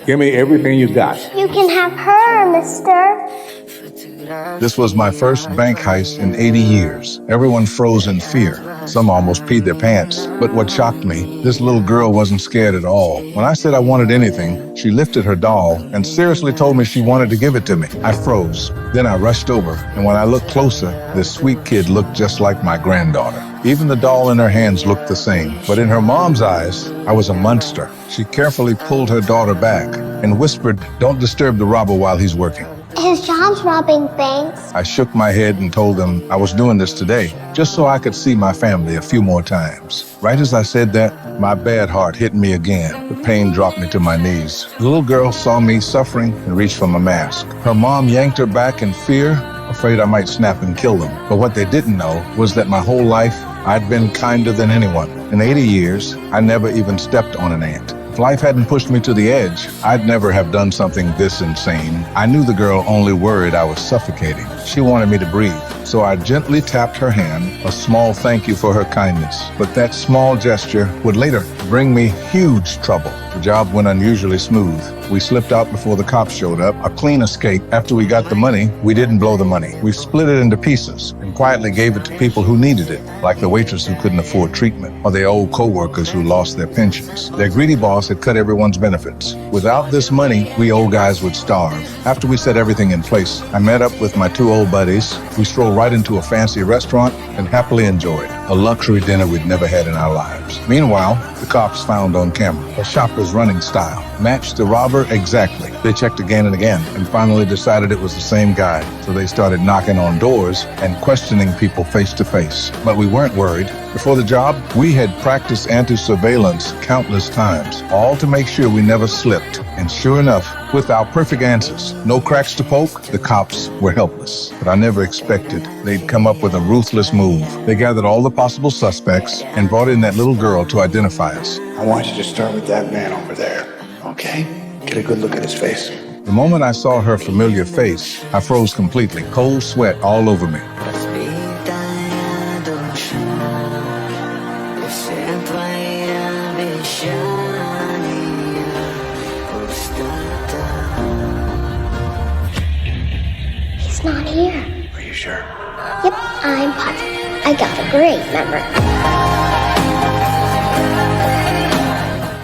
Give me everything you got. You can have her, mister. This was my first bank heist in 80 years. Everyone froze in fear. Some almost peed their pants. But what shocked me, this little girl wasn't scared at all. When I said I wanted anything, she lifted her doll and seriously told me she wanted to give it to me. I froze. Then I rushed over, and when I looked closer, this sweet kid looked just like my granddaughter. Even the doll in her hands looked the same. But in her mom's eyes, I was a monster. She carefully pulled her daughter back and whispered, "Don't disturb the robber while he's working." His job's robbing banks. I shook my head and told them I was doing this today, just so I could see my family a few more times. Right as I said that, my bad heart hit me again. The pain dropped me to my knees. The little girl saw me suffering and reached for my mask. Her mom yanked her back in fear, afraid I might snap and kill them. But what they didn't know was that my whole life, I'd been kinder than anyone. In 80 years, I never even stepped on an ant. If life hadn't pushed me to the edge, I'd never have done something this insane. I knew the girl only worried I was suffocating. She wanted me to breathe, so I gently tapped her hand, a small thank you for her kindness. But that small gesture would later bring me huge trouble. The job went unusually smooth. We slipped out before the cops showed up, a clean escape. After we got the money, we didn't blow the money. We split it into pieces and quietly gave it to people who needed it, like the waitress who couldn't afford treatment, or the old co-workers who lost their pensions. Their greedy boss had cut everyone's benefits. Without this money, we old guys would starve. After we set everything in place, I met up with my two old buddies. We strolled right into a fancy restaurant and happily enjoyed a luxury dinner we'd never had in our lives. Meanwhile, the cops found on camera a shopper's running style, matched the robber exactly. They checked again and again and finally decided it was the same guy. So they started knocking on doors and questioning people face to face. But we weren't worried. Before the job, we had practiced anti-surveillance countless times, all to make sure we never slipped. And sure enough, with our perfect answers, no cracks to poke, the cops were helpless. But I never expected they'd come up with a ruthless move. They gathered all the possible suspects and brought in that little girl to identify us. I want you to start with that man over there, okay? Get a good look at his face. The moment I saw her familiar face, I froze completely, cold sweat all over me. He's not here. Are you sure? Yep, I'm positive. I got a great memory.